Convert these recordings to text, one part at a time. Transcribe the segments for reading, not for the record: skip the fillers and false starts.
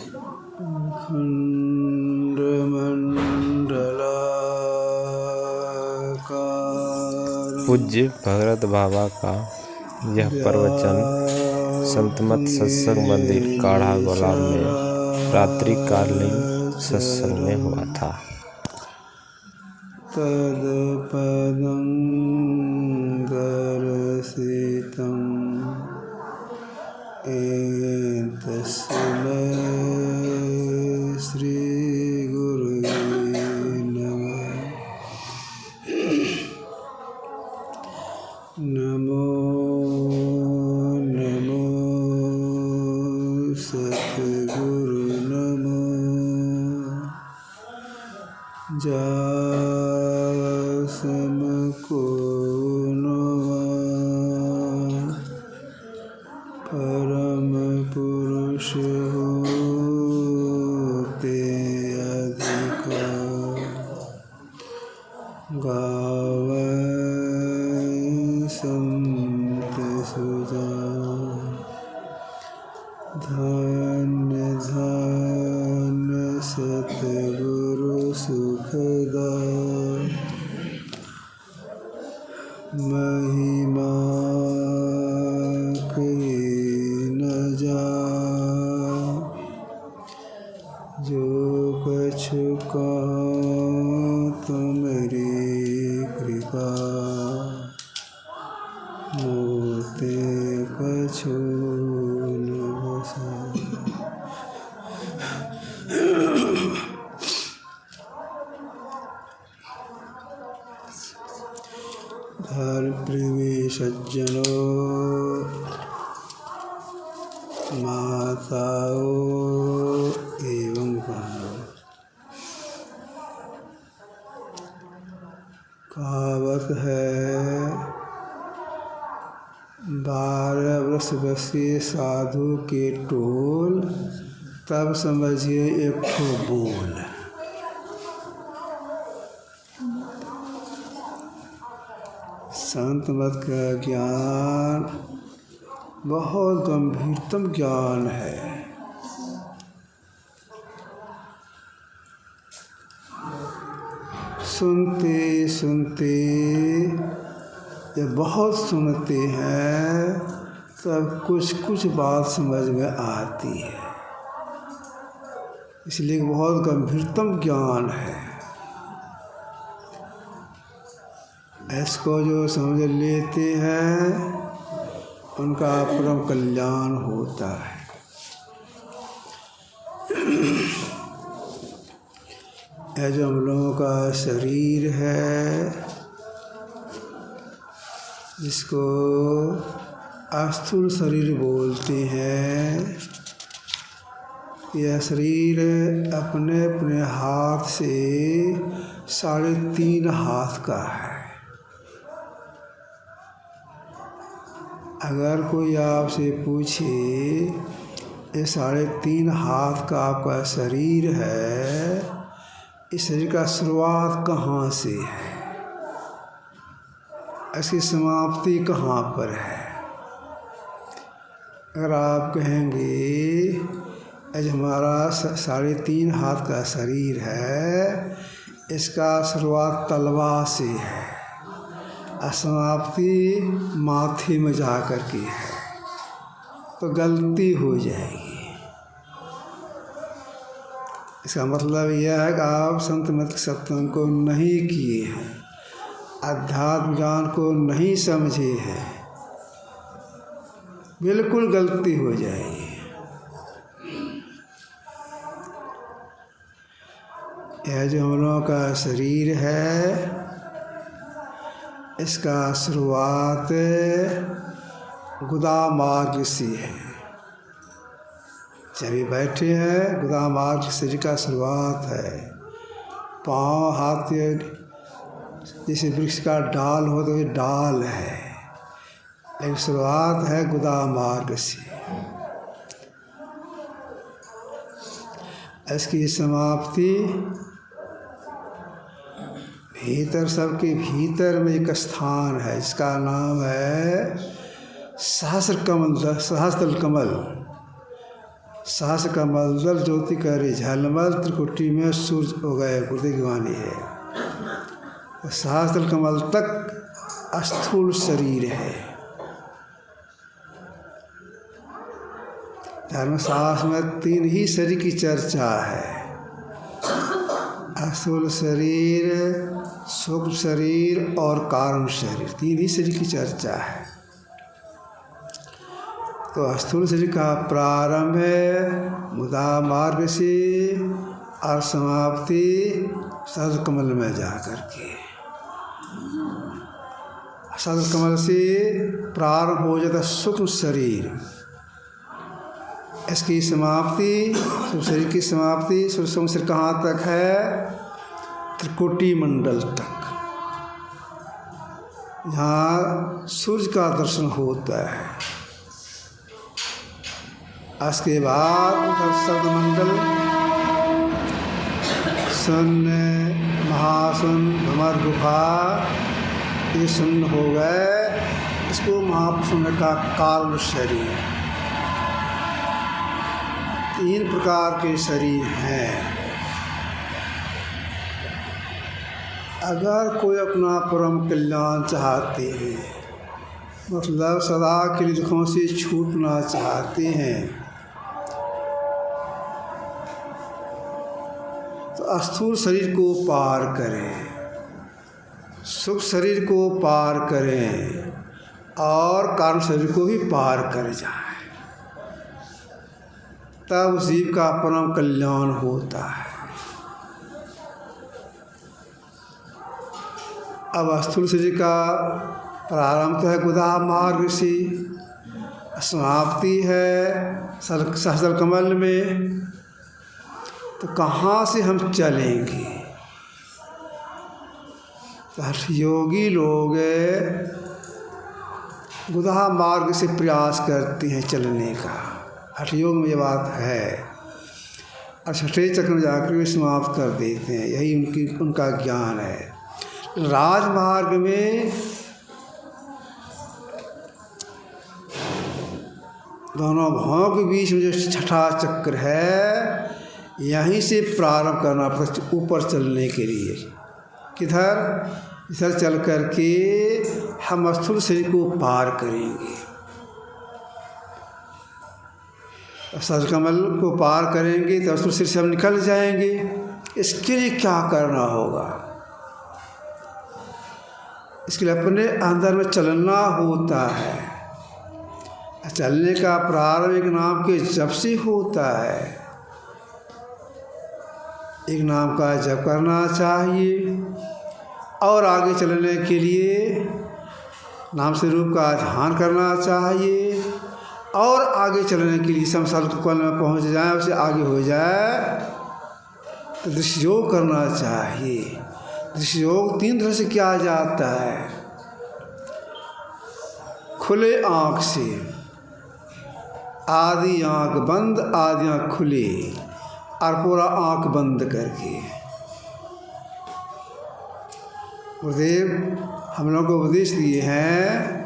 खंडमंडलाकार पूज्य भगरत बाबा का यह प्रवचन संतमत सत्संग मंदिर काढ़ा गुलाब में रात्रिकालीन सत्संग में हुआ था। तत्पदं दर्शितं तस्मै श्री गुरुवे नमः। नमो नमो सद्गुरु नमो जासमको नमः। परम पुरुष होते अधिक गावै संत सुजा। धन्य धन्य सतगुरु सुखदाय महिमा कही न जाय। जो कछु कहूँ तुमरी कृपा मोते कछु न बसाय। धर्म प्रेमी सज्जनों, माताओं एवं बहनों, कहावत है 12 वर्ष बसे साधु के टोल, तब समझिए एक ठो बोल। संत मत का ज्ञान बहुत गंभीरतम ज्ञान है। सुनते सुनते जब बहुत सुनते हैं तब कुछ कुछ बात समझ में आती है, इसलिए बहुत गंभीरतम ज्ञान है। इसको जो समझ लेते हैं उनका परम कल्याण होता है। यह जो हम लोगों का शरीर है, जिसको स्थूल शरीर बोलते हैं, यह शरीर अपने अपने हाथ से 3.5 हाथ का है। अगर कोई आपसे पूछे ये 3.5 हाथ का आपका शरीर है, इस शरीर का शुरुआत कहाँ से है, इसकी समाप्ति कहाँ पर है? अगर आप कहेंगे आज हमारा 3.5 हाथ का शरीर है, इसका शुरुआत तलवा से है, समाप्ति माथे में जा कर के है, तो गलती हो जाएगी। इसका मतलब यह है कि आप संत मत सत्संग को नहीं किए हैं, अध्यात्म ज्ञान को नहीं समझे हैं, बिल्कुल गलती हो जाएगी। यह जो हम लोगों का शरीर है, इसका शुरुआत गुदा मार्ग से है। जब ये बैठे हैं, गुदा मार्ग से का शुरुआत है। पाँव हाथ जैसे वृक्ष का डाल हो तो ये डाल है, लेकिन शुरुआत है गुदा मार्ग से। इसकी समाप्ति भीतर, सबके भीतर में एक स्थान है जिसका नाम है सहस्त्र कमल। सहस्र कमल दल ज्योति करे झलमल, त्रिकुटी में सूर्य हो गए, गुरुदेव की वाणी है। सहस्र कमल तक स्थूल शरीर है। धर्मशास्त्र में 3 ही शरीर की चर्चा है, स्थूल शरीर, सूक्ष्म शरीर और कारण शरीर, 3 ही शरीर की चर्चा है। तो स्थूल शरीर का प्रारंभ है मुदा मार्ग से और समाप्ति सहस्र कमल में जाकर के। सहस्र कमल से प्रारंभ हो जाता सूक्ष्म शरीर, इसकी समाप्ति, सूक्ष्म शरीर की समाप्ति सूक्ष्म शरीर कहाँ तक है? त्रिकुटी मंडल तक, जहाँ सूर्य का दर्शन होता है। इसके बाद उधर शब्दमंडल, शून्य, महाशून्य, भ्रमर गुफा, ये शून्य हो गए। इसको महाशून्य का काल शरीर। 3 प्रकार के शरीर हैं। अगर कोई अपना परम कल्याण चाहते हैं, मतलब सदा के लिए दुखों से छूटना चाहते हैं, तो स्थूल शरीर को पार करें, सूक्ष्म शरीर को पार करें और कारण शरीर को भी पार कर जाए, तब जीव का परम कल्याण होता है। अब स्थूल शरीर का प्रारंभ तो है गुदा मार्ग से, समाप्ति है सहस्र कमल में। तो कहाँ से हम चलेंगे? तो हठ योगी लोग गुदा मार्ग से प्रयास करते हैं चलने का, हठ योग में ये बात है, और छठे चक्र में जाकर वे समाप्त कर देते हैं। यही उनका ज्ञान है। राजमार्ग में दोनों भावों के बीच में जो छठा चक्र है, यहीं से प्रारंभ करना पड़ता ऊपर चलने के लिए। किधर? इधर चल कर के हम स्थूल शरीर को पार करेंगे, सहस्र कमल को पार करेंगे तो स्थूल शरीर से हम निकल जाएंगे। इसके लिए क्या करना होगा? इसके लिए अपने अंदर में चलना होता है। चलने का प्रारंभ एक नाम के जप से होता है। एक नाम का जप करना चाहिए और आगे चलने के लिए नाम स्वरूप का ध्यान करना चाहिए और आगे चलने के लिए संसार कल में पहुंच जाए, उसे आगे हो जाए तो दृश्य योग करना चाहिए। दृश्य योग 3 तरह से किया जाता है। खुले आँख से, आधी आँख बंद, आधी आँख खुली और पूरा आँख बंद करके। गुरुदेव हम लोगों को उपदेश दिए हैं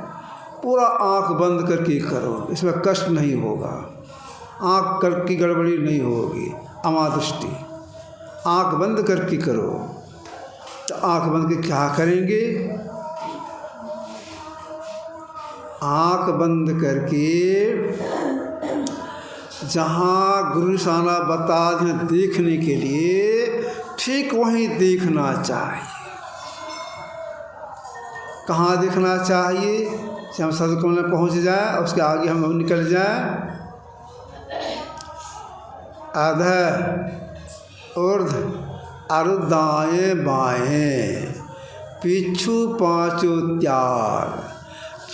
पूरा आँख बंद करके करो, इसमें कष्ट नहीं होगा, आँख कर की गड़बड़ी नहीं होगी, अमादृष्टि। आँख बंद करके करो। तो आँख बंद के क्या करेंगे? आँख बंद करके जहाँ गुरु निशाना बता दें देखने के लिए, ठीक वहीं देखना चाहिए। कहाँ देखना चाहिए? कि हम सहस्र कमल में पहुँच जाएं और उसके आगे हम निकल जाएं। अधः ऊर्ध और दाएँ बाएँ, पीछू पाँचों त्याग,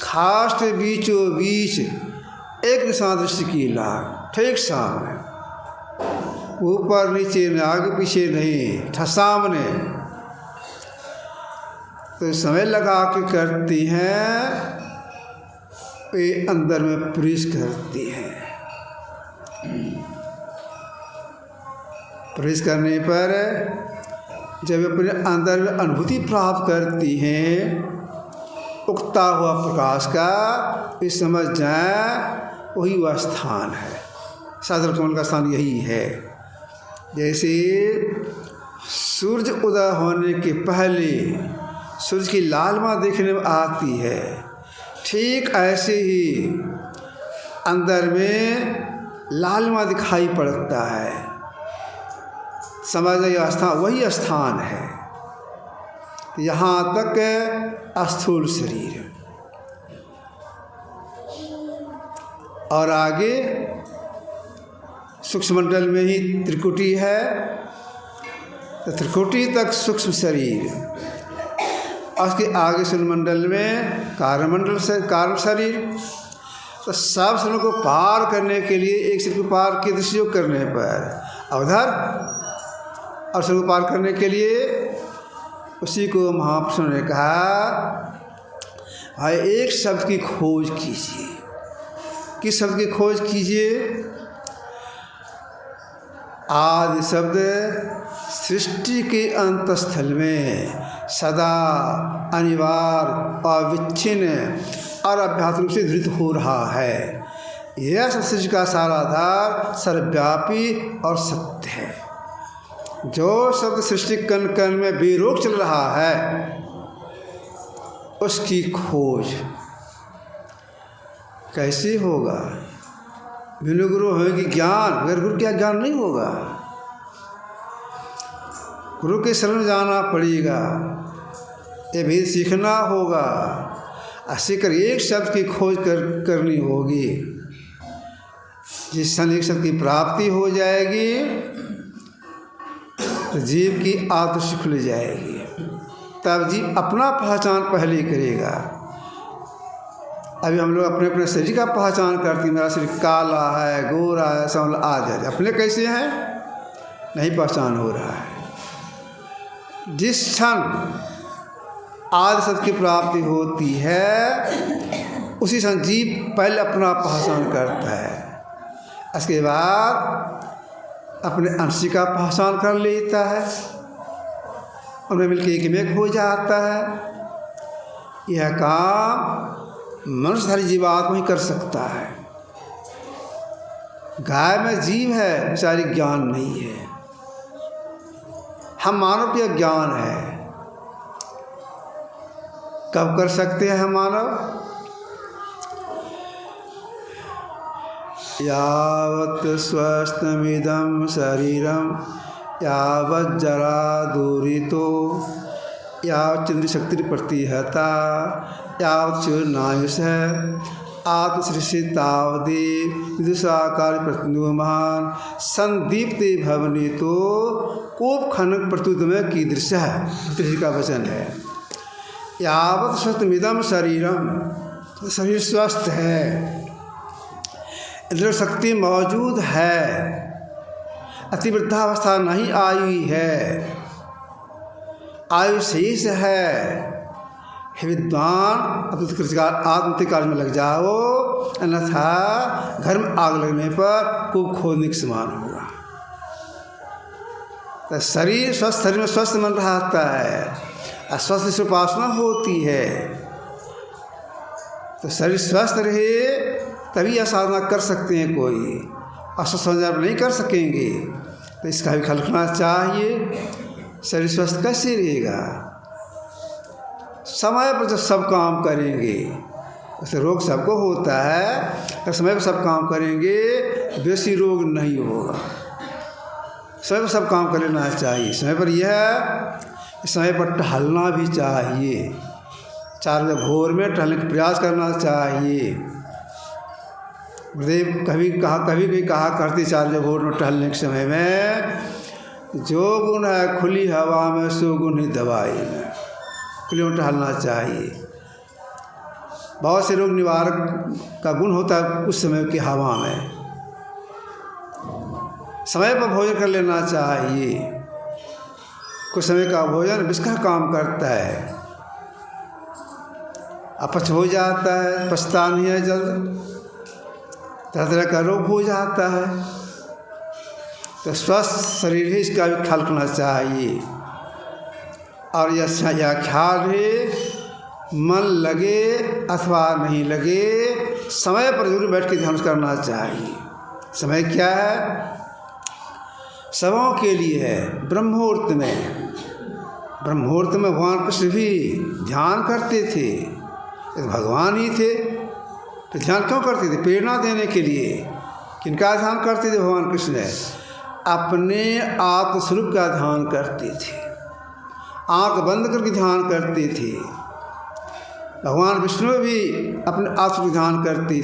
खास्ट बीचों बीच एक निशान दृष्टि की लाग, ठीक सामने, ऊपर नीचे नहीं, आगे पीछे नहीं, सामने। तो समय लगा के करती हैं, वे अंदर में प्रवेश करती हैं। प्रवेश करने पर जब अपने अंदर में अनुभूति प्राप्त करती हैं उगता हुआ प्रकाश का, वे समझ जाएं वही वह स्थान है। साधल कमल का स्थान यही है। जैसे सूर्य उदय होने के पहले सूर्य की लालिमा देखने में आती है, ठीक ऐसे ही अंदर में लालिमा दिखाई पड़ता है। समझ यह स्थान वही स्थान है। यहाँ तक स्थूल शरीर और आगे सूक्ष्म मंडल में ही त्रिकुटी है, तो त्रिकुटी तक सूक्ष्म शरीर, और उसके आगे सूर्य मंडल में कार्यमंडल से कारण शरीर। तो सब शरीरों को पार करने के लिए एक शरीर को पार के दृष्टि योग करने पर अवधर, और शरीर को पार करने के लिए उसी को महापुरुषों ने कहा, भाई एक शब्द की खोज कीजिए। किस शब्द की खोज कीजिए? आदि शब्द सृष्टि के अंतस्थल में सदा अनिवार्य अविच्छिन्न और अभ्यास रूप से धृत हो रहा है। यह सृष्टि का सारा आधार सर्वव्यापी और सत्य है। जो शब्द सृष्टि कण कण में बेरोक चल रहा है, उसकी खोज कैसे होगा? बिनु गुरु होगी ज्ञान, बगैर गुरु क्या ज्ञान नहीं होगा। गुरु के शरण जाना पड़ेगा, ये भी सीखना होगा। सीखकर एक शब्द की खोज करनी होगी। जिस क्षण एक शब्द की प्राप्ति हो जाएगी तो जीव की आत्मदृष्टि खुल जाएगी। तब जीव अपना पहचान पहले करेगा। अभी हम लोग अपने अपने शरीर का पहचान करते हैं। मेरा शरीर काला है, गोरा है, सांवला आदि। अपने कैसे हैं नहीं पहचान हो रहा है। जिस क्षण आदि शब्द की प्राप्ति होती है, उसी क्षण जीव पहले अपना पहचान करता है। इसके बाद अपने अंश का पहचान कर लेता है, उनमें मिलकर एक में हो जाता है। यह काम मनुष्यधारी जीवात्मा ही कर सकता है। गाय में जीव है, बेचारी ज्ञान नहीं है। हम मानव का ज्ञान है। कब कर सकते हैं हम मानव? यावत् स्वस्थमिदं शरीरम यावत् जरा दूरितो यावत् चंद्र शक्ति प्रतिहता यावत् चूर्णायुष आत्मसृष्टितावदि विदुषाकार प्रतिनुमान संदीप्ति भवनी तो कोप खनक प्रस्तुत में कीदृश है का वचन है। यावत् स्वस्थमिदं शरीरम, शरीर स्वस्थ है, इंद्रिय शक्ति मौजूद है, अतिवृद्धावस्था नहीं आई है, आयु शेष है। विद्वान आत्मति कार्य में लग जाओ, अन्यथा घर में आग लगने पर कूप खोदने के समान होगा। तो शरीर स्वस्थ, शरीर में स्वस्थ मन रहता है, अस्वस्थ से उपासना होती है। तो शरीर स्वस्थ रहे तभी यह साधना कर सकते हैं। कोई अस्वस्थ हो जाए नहीं कर सकेंगे। तो इसका भी ख्याल रखना चाहिए। शरीर स्वस्थ कैसे रहेगा? समय पर जब सब काम करेंगे, उससे रोग सबको होता है, अगर समय पर सब काम करेंगे बेसी रोग नहीं होगा। समय पर सब काम कर लेना चाहिए। समय पर यह समय पर टहलना भी चाहिए। 4 बजे भोर में टहलने का प्रयास करना चाहिए। गुरुदेव कभी कोई कहा करते 4 बजे भोर में टहलने के समय में, जो गुण है खुली हवा में सो गुण ही दवाई में। खुले में टहलना चाहिए। बहुत से रोग निवारक का गुण होता है उस समय की हवा में। समय पर भोजन कर लेना चाहिए। कुछ समय का भोजन विष का काम करता है, अपच हो जाता है, पचता नहीं है जल्द, तरह तरह का रोग हो जाता है। तो स्वस्थ शरीर ही इसका भी ख्याल रखना चाहिए। और यह ख्याल है मन लगे अथवा नहीं लगे, समय पर जरूर बैठ के ध्यान करना चाहिए। समय क्या है? सबों के लिए है। ब्रह्ममुहूर्त में भगवान कृष्ण भी ध्यान करते थे, तो भगवान ही थे, तो ध्यान क्यों करते थे? प्रेरणा देने के लिए। किनका ध्यान करते थे भगवान कृष्ण? अपने आत्मस्वरूप का ध्यान करते थे, आंख बंद करके ध्यान करते थे। भगवान विष्णु भी अपने आत्मस्वरूप ध्यान करते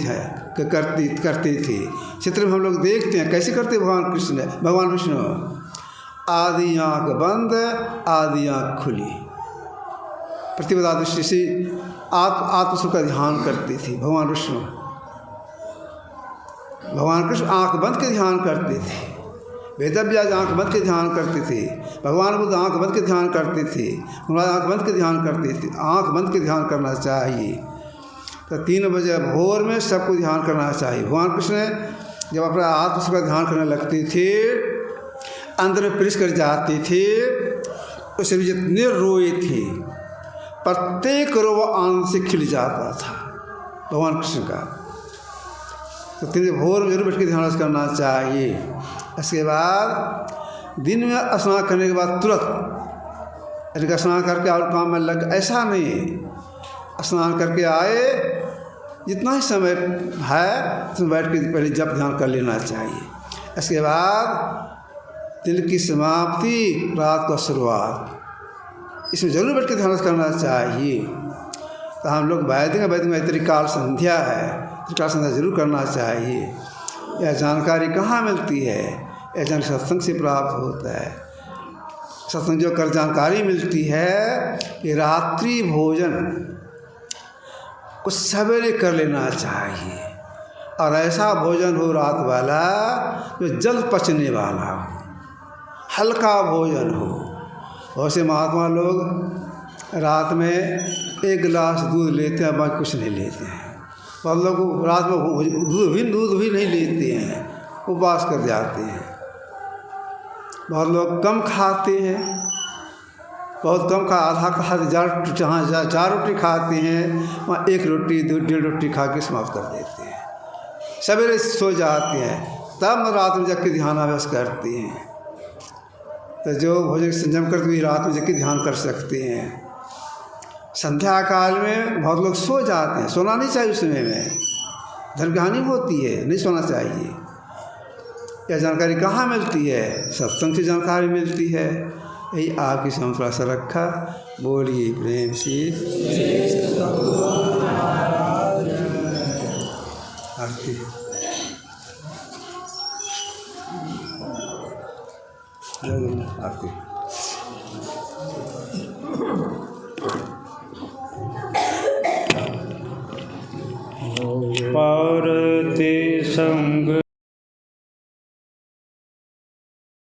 थे। चित्र में हम लोग देखते हैं कैसे करते भगवान विष्णु। आदि आंख बंद, आदि आंख खुली, प्रतिपदा दृष्टि से आत्मस्वरूप का ध्यान करते थे भगवान विष्णु। भगवान कृष्ण आंख बंद के ध्यान करते थे, वेदव्यास आंख बंद के ध्यान करते थे, भगवान बुद्ध आंख बंद के ध्यान करते थे, महाराज आंख बंद के ध्यान करते थे। आंख बंद के ध्यान करना चाहिए। तो 3 बजे भोर में सबको ध्यान करना चाहिए। भगवान कृष्ण जब अपना आत्मस्वरूप का ध्यान करने लगते थे, अंदर में प्रवेश कर जाते थे, उस शरीर जितने रोए थे, प्रत्येक रोवा आनंद से खिल जाता था भगवान कृष्ण का। तो 3 बजे भोर में जरूर बैठ के ध्यान करना चाहिए। इसके बाद दिन में स्नान करने के बाद तुरंत स्नान करके और काम में लग, ऐसा नहीं। स्नान करके आए, जितना ही समय है उसमें बैठ के पहले जप ध्यान कर लेना चाहिए। इसके बाद दिन की समाप्ति, रात का शुरुआत, इसमें जरूर बैठ के ध्यान करना चाहिए। तो हम लोग वैदिक में त्रिकाल संध्या है, त्रिकाल संध्या जरूर करना चाहिए। यह जानकारी कहाँ मिलती है? यह जानकारी सत्संग से प्राप्त होता है। सत्संग जो कर जानकारी मिलती है कि रात्रि भोजन कुछ सवेरे कर लेना चाहिए, और ऐसा भोजन हो रात वाला जो जल्द पचने वाला हो, हल्का भोजन हो। बहुत से महात्मा लोग रात में 1 गिलास दूध लेते हैं, बाकी कुछ नहीं लेते हैं। बहुत लोग रात में दूध भी नहीं लेते हैं, उपवास कर जाते हैं। बहुत लोग कम खाते हैं, बहुत कम आधा खाते, जहाँ 4 रोटी खाते हैं वहाँ 1 रोटी 1.5 रोटी खा के समाप्त कर देते हैं। सवेरे सो जाते हैं, तब रात में जग के ध्यानाभ्यास करते हैं। तो जो भोजन संयम करते हुए रात में जग के ध्यान कर सकते हैं। संध्या काल में बहुत लोग सो जाते हैं, सोना नहीं चाहिए। उस समय में धन की हानि होती है, नहीं सोना चाहिए। यह जानकारी कहाँ मिलती है? सत्संग से जानकारी मिलती है। यही आपकी थोड़ा सा रखा। बोलिए प्रेम से आरती। आरती। पारती संग